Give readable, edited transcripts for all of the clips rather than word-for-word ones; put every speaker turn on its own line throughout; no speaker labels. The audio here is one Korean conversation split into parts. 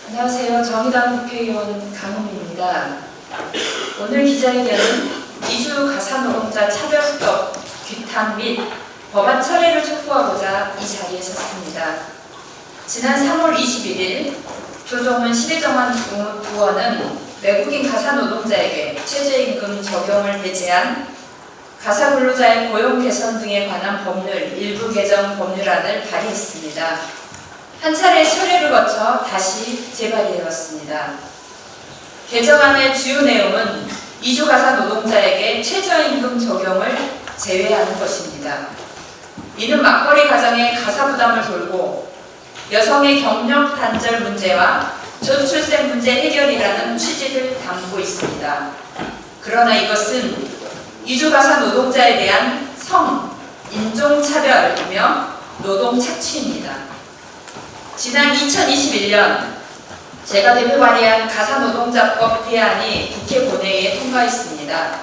안녕하세요. 정의당 국회의원 강은미입니다. 오늘 기자회견은 이주 가사노동자 차별법 규탄 및 법안 처리를 촉구하고자 이 자리에 섰습니다. 지난 3월 21일 조정훈 시대정원 의원은 외국인 가사노동자에게 최저임금 적용을 배제한 가사근로자의 고용 개선 등에 관한 법률 일부 개정 법률안을 발의했습니다. 한 차례 처리를 거쳐 다시 재발의해왔습니다. 개정안의 주요 내용은 이주 가사 노동자에게 최저임금 적용을 제외하는 것입니다. 이는 맞벌이 가정의 가사 부담을 돌고 여성의 경력 단절 문제와 저출생 문제 해결이라는 취지를 담고 있습니다. 그러나 이것은 이주 가사 노동자에 대한 성, 인종차별이며 노동 착취입니다. 지난 2021년 제가 대표 발의한 가사노동자법 대안이 국회 본회의에 통과했습니다.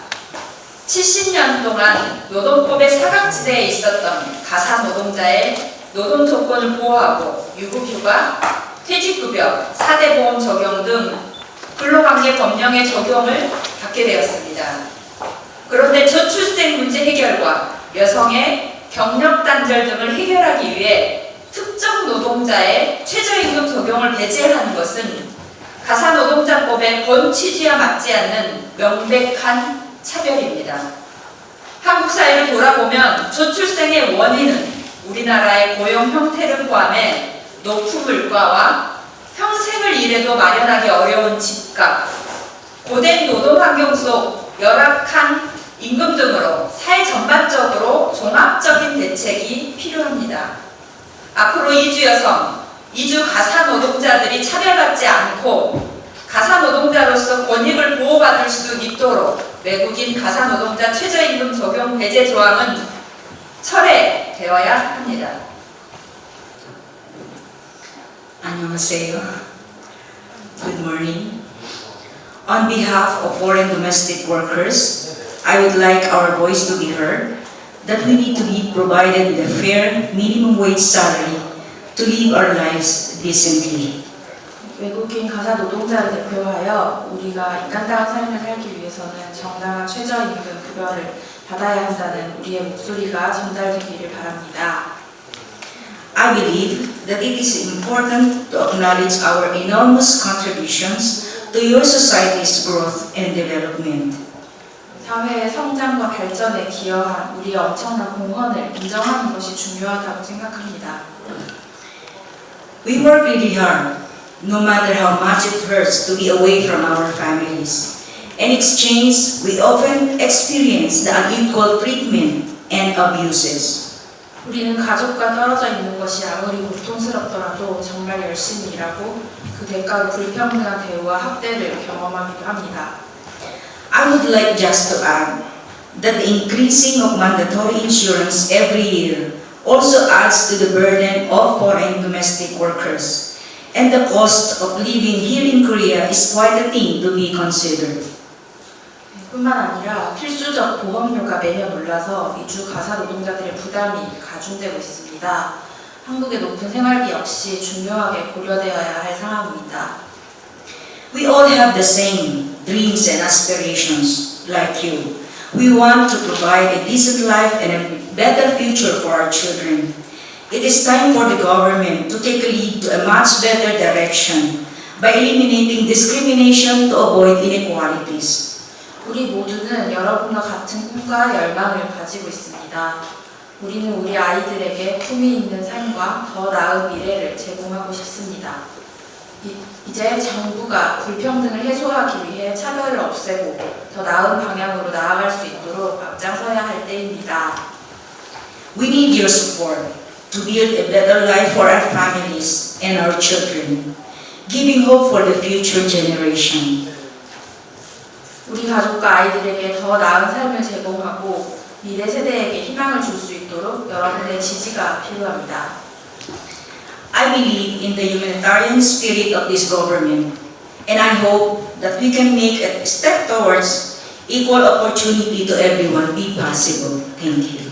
70년 동안 노동법의 사각지대에 있었던 가사노동자의 노동 조건을 보호하고 유급휴가, 퇴직급여, 4대 보험 적용 등 근로관계 법령의 적용을 받게 되었습니다. 그런데 저출생 문제 해결과 여성의 경력 단절 등을 해결하기 위해 특정 노동자의 최저임금 적용을 배제하는 것은 가사노동자법의 본 취지와 맞지 않는 명백한 차별입니다. 한국 사회를 돌아보면 저출생의 원인은 우리나라의 고용 형태를 포함해 높은 물가와 평생을 일해도 마련하기 어려운 집값, 고된 노동환경 속 열악한 임금 등으로 사회 전반적으로 종합적인 대책이 필요합니다. 앞으로 이주 여성, 이주 가사 노동자들이 차별받지 않고 가사 노동자로서 권익을 보호받을 수 있도록 외국인 가사 노동자 최저임금 적용 배제 조항은 철회되어야 합니다.
안녕하세요. Good morning. On behalf of foreign domestic workers, I would like our voice to be heard that we need to be provided with a fair minimum wage salary to live our lives decently.
외국인 가사 노동자를 대표하여 우리가 인간다운 삶을 살기 위해서는 정당한 최저임금 급여를 받아야 한다는 우리의 목소리가 전달되기를 바랍니다.
I believe that it is important to acknowledge our enormous contributions to your society's growth and development.
사회의 성장과 발전에 기여한 우리의 엄청난 공헌을 인정하는 것이 중요하다고 생각합니다.
We work really hard, no matter how much it hurts to be away from our families. In exchange, we often experience the unequal treatment and abuses.
우리는 가족과 떨어져 있는 것이 아무리 고통스럽더라도 정말 열심히 일하고 그 대가로 불평등한 대우와 학대를 경험하기도 합니다.
I would like just to add that the increasing of mandatory insurance every year also adds to the burden of foreign domestic workers, and the cost of living here in Korea is quite a thing to be considered.
뿐만 아니라 필수적 보험료가 매년 올라서 이주 가사 노동자들의 부담이 가중되고 있습니다. 한국의 높은 생활비 역시 중요하게 고려되어야 할 상황입니다.
We all have the same dreams and aspirations like you. We want to provide a decent life and a better future for our children. It is time for the government to take a lead to a much better direction by eliminating discrimination to avoid inequalities.
우리 모두는 여러분과 같은 꿈과 열망을 가지고 있습니다. 우리는 우리 아이들에게 품위 있는 삶과 더 나은 미래를 제공하고 싶습니다. 이제 정부가 불평등을 해소하기 위해 차별을 없애고 더 나은 방향으로 나아갈 수 있도록 앞장서야 할 때입니다.
We need your support to build a better life for our families and our children, giving hope for the future generation.
우리 가족과 아이들에게 더 나은 삶을 제공하고 미래 세대에게 희망을 줄 수 있도록 여러분의 지지가 필요합니다.
I believe in the humanitarian spirit of this government, and I hope that we can make a step towards equal opportunity to everyone be possible. Thank you.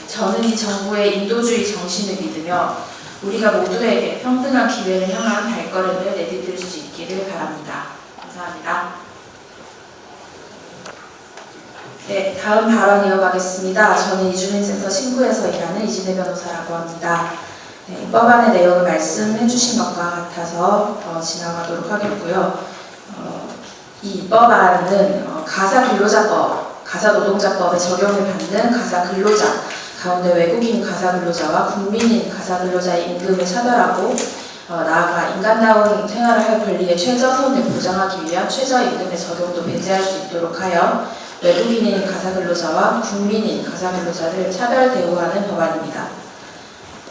저는 이 정부의 인도주의 정신을 믿으며 우리가 모두에게 평등한 기회를 향한 발걸음을 내디딜 네, 다음 발언 이어가겠습니다. 저는 이주민센터 신구에서 일하는 이진혜 변호사라고 합니다. 네, 이 법안의 내용을 말씀해 주신 것과 같아서 지나가도록 하겠고요. 이 법안은 가사근로자법, 가사노동자법에 적용을 받는 가사근로자 가운데 외국인 가사근로자와 국민인 가사근로자의 임금을 차별하고 나아가 인간다운 생활을 할 권리의 최저선을 보장하기 위한 최저임금의 적용도 배제할 수 있도록 하여 외국인인 가사근로자와 국민인 가사근로자를 차별 대우하는 법안입니다.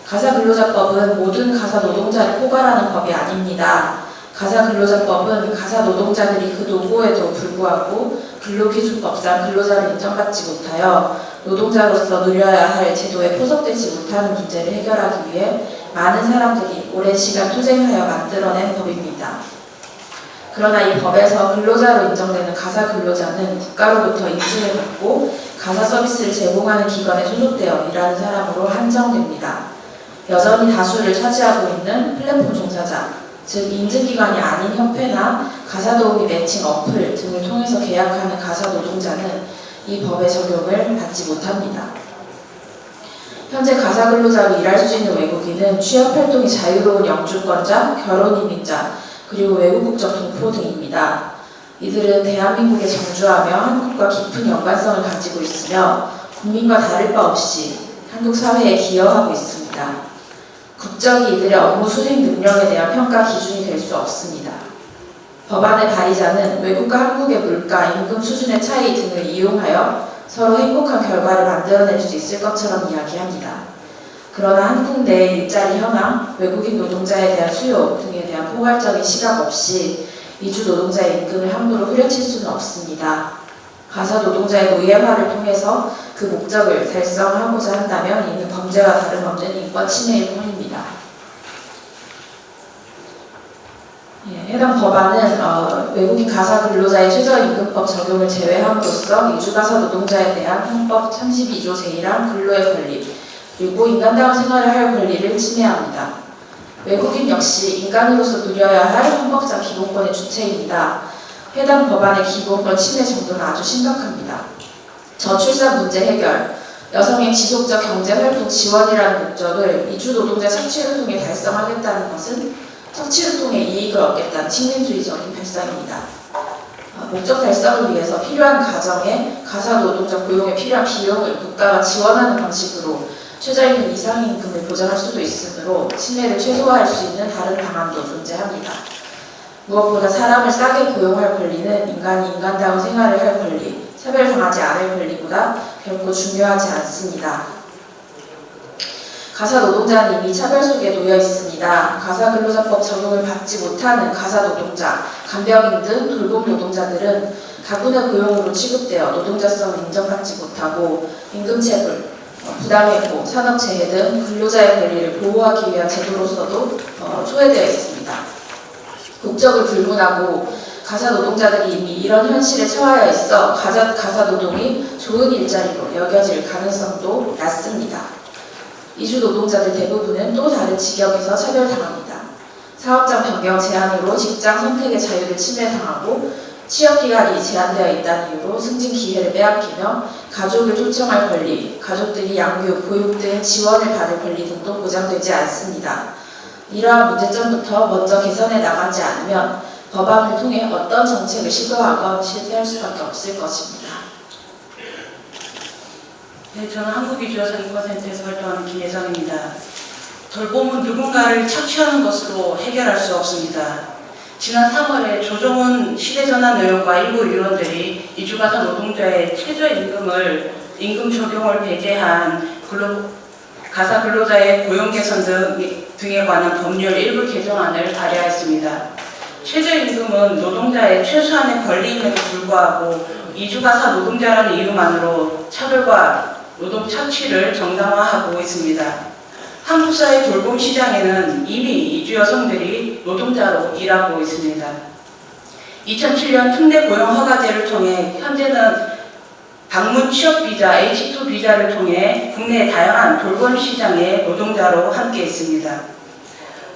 가사근로자법은 모든 가사노동자를 포괄하는 법이 아닙니다. 가사근로자법은 가사노동자들이 그 노고에도 불구하고 근로기준법상 근로자를 인정받지 못하여 노동자로서 누려야 할 제도에 포섭되지 못하는 문제를 해결하기 위해 많은 사람들이 오랜 시간 투쟁하여 만들어낸 법입니다. 그러나 이 법에서 근로자로 인정되는 가사근로자는 국가로부터 인증을 받고 가사 서비스를 제공하는 기관에 소속되어 일하는 사람으로 한정됩니다. 여전히 다수를 차지하고 있는 플랫폼 종사자, 즉 인증기관이 아닌 협회나 가사도우미 매칭 어플 등을 통해서 계약하는 가사노동자는 이 법의 적용을 받지 못합니다. 현재 가사근로자로 일할 수 있는 외국인은 취업활동이 자유로운 영주권자, 결혼이민자, 그리고 외국 국적 동포 등입니다. 이들은 대한민국에 정주하며 한국과 깊은 연관성을 가지고 있으며 국민과 다를 바 없이 한국 사회에 기여하고 있습니다. 국적이 이들의 업무 수행 능력에 대한 평가 기준이 될 수 없습니다. 법안의 발의자는 외국과 한국의 물가, 임금 수준의 차이 등을 이용하여 서로 행복한 결과를 만들어낼 수 있을 것처럼 이야기합니다. 그러나 한국 내 일자리 현황, 외국인 노동자에 대한 수요 등에 대한 포괄적인 시각 없이 이주 노동자의 임금을 함부로 후려칠 수는 없습니다. 가사 노동자의 노예화를 통해서 그 목적을 달성하고자 한다면 이는 범죄와 다름없는 인권 침해일 뿐입니다. 해당 법안은 외국인 가사근로자의 최저임금법 적용을 제외함으로써 이주가사 노동자에 대한 헌법 32조 제1항 근로의 권리, 그리고 인간다운 생활을 할 권리를 침해합니다. 외국인 역시 인간으로서 누려야 할 헌법상 기본권의 주체입니다. 해당 법안의 기본권 침해 정도는 아주 심각합니다. 저출산 문제 해결, 여성의 지속적 경제활동 지원이라는 목적을 이주 노동자 착취를 통해 달성하겠다는 것은 착취를 통해 이익을 얻겠다는 식민주의적인 발상입니다. 목적 달성을 위해서 필요한 가정에 가사 노동자 고용에 필요한 비용을 국가가 지원하는 방식으로 최저임금 이상 임금을 보장할 수도 있으므로 침해를 최소화할 수 있는 다른 방안도 존재합니다. 무엇보다 사람을 싸게 고용할 권리는 인간이 인간다운 생활을 할 권리, 차별당하지 않을 권리보다 결코 중요하지 않습니다. 가사노동자는 이미 차별 속에 놓여 있습니다. 가사근로자법 적용을 받지 못하는 가사노동자, 간병인 등 돌봄 노동자들은 가군의 고용으로 취급되어 노동자성을 인정받지 못하고 임금체불, 부당해고, 산업재해 등 근로자의 권리를 보호하기 위한 제도로서도 소외되어 있습니다. 국적을 불문하고 가사노동자들이 이미 이런 현실에 처하여 있어 가사노동이 좋은 일자리로 여겨질 가능성도 낮습니다. 이주 노동자들 대부분은 또 다른 직역에서 차별당합니다. 사업장 변경 제한으로 직장 선택의 자유를 침해당하고 취업기간이 제한되어 있다는 이유로 승진 기회를 빼앗기며 가족을 초청할 권리, 가족들이 양육, 보육 등 지원을 받을 권리 등도 보장되지 않습니다. 이러한 문제점부터 먼저 개선해 나가지 않으면 법안을 통해 어떤 정책을 시도하건 실패할 수밖에 없을 것입니다.
네, 저는 한국이주여성 인권센터에서 활동하는 김혜정입니다. 돌봄은 누군가를 착취하는 것으로 해결할 수 없습니다. 지난 3월에 조정훈 시대전환 의원과 일부 의원들이 이주가사 노동자의 최저임금을 임금 적용을 배제한 가사 근로자의 고용 개선 등에 관한 법률 일부 개정안을 발의하였습니다. 최저임금은 노동자의 최소한의 권리임에도 불구하고 이주가사 노동자라는 이유만으로 차별과 노동 착취를 정당화하고 있습니다. 한국 사회 돌봄 시장에는 이미 이주 여성들이 노동자로 일하고 있습니다. 2007년 특례 고용 허가제를 통해 현재는 방문 취업 비자, H2 비자를 통해 국내 다양한 돌봄 시장의 노동자로 함께 있습니다.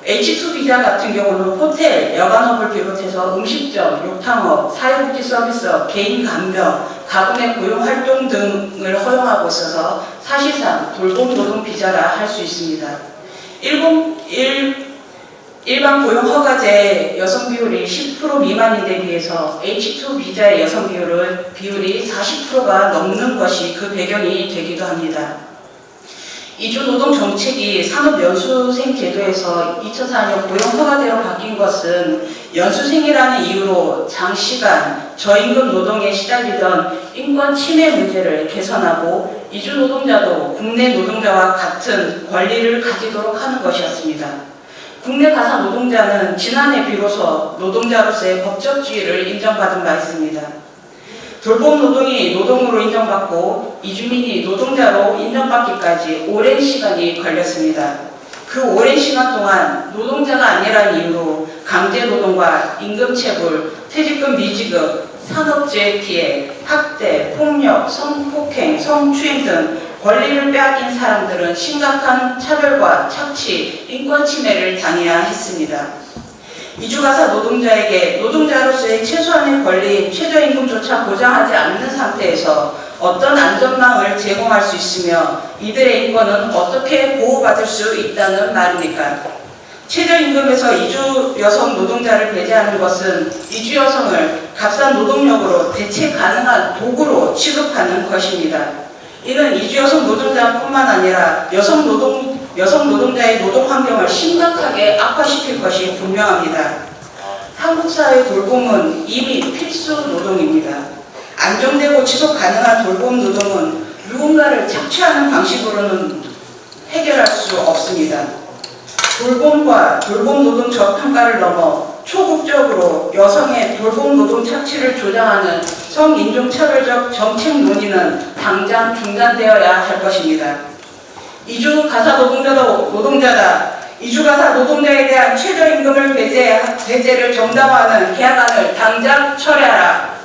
H2 비자 같은 경우는 호텔, 여관업을 비롯해서 음식점, 욕탕업, 사회복지 서비스업, 개인 간병, 가구 내 고용 활동 등을 허용하고 있어서 사실상 돌봄 노동 비자라 할 수 있습니다. 일반 고용 허가제 여성 비율이 10% 미만인 데 비해서 H2 비자의 여성 비율이 40%가 넘는 것이 그 배경이 되기도 합니다. 이주 노동 정책이 산업연수생 제도에서 2004년 고용 허가제로 바뀐 것은 연수생이라는 이유로 장시간 저임금 노동에 시달리던 인권 침해 문제를 개선하고 이주 노동자도 국내 노동자와 같은 권리를 가지도록 하는 것이었습니다. 국내 가사 노동자는 지난해 비로소 노동자로서의 법적 지위를 인정받은 바 있습니다. 돌봄 노동이 노동으로 인정받고 이주민이 노동자로 인정받기까지 오랜 시간이 걸렸습니다. 그 오랜 시간 동안 노동자가 아니라는 이유로 강제노동과 임금체불, 퇴직금 미지급, 산업재해 피해, 학대, 폭력, 성폭행, 성추행 등 권리를 빼앗긴 사람들은 심각한 차별과 착취, 인권 침해를 당해야 했습니다. 이주가사 노동자에게 노동자로서의 최소한의 권리, 최저임금조차 보장하지 않는 상태에서 어떤 안전망을 제공할 수 있으며 이들의 인권은 어떻게 보호받을 수 있다는 말입니까? 최저임금에서 이주 여성 노동자를 배제하는 것은 이주 여성을 값싼 노동력으로 대체 가능한 도구로 취급하는 것입니다. 이는 이주 여성 노동자뿐만 아니라 여성 노동자의 노동 환경을 심각하게 악화시킬 것이 분명합니다. 한국 사회의 돌봄은 이미 필수 노동입니다. 안정되고 지속 가능한 돌봄 노동은 누군가를 착취하는 방식으로는 해결할 수 없습니다. 돌봄과 돌봄 노동 저평가를 넘어 초국적으로 여성의 돌봄 노동 착취를 조장하는 성인종차별적 정책 논의는 당장 중단되어야 할 것입니다. 이주 가사 노동자다. 이주 가사 노동자에 대한 최저임금을 배제를 정당화하는 계약안을 당장 철회하라.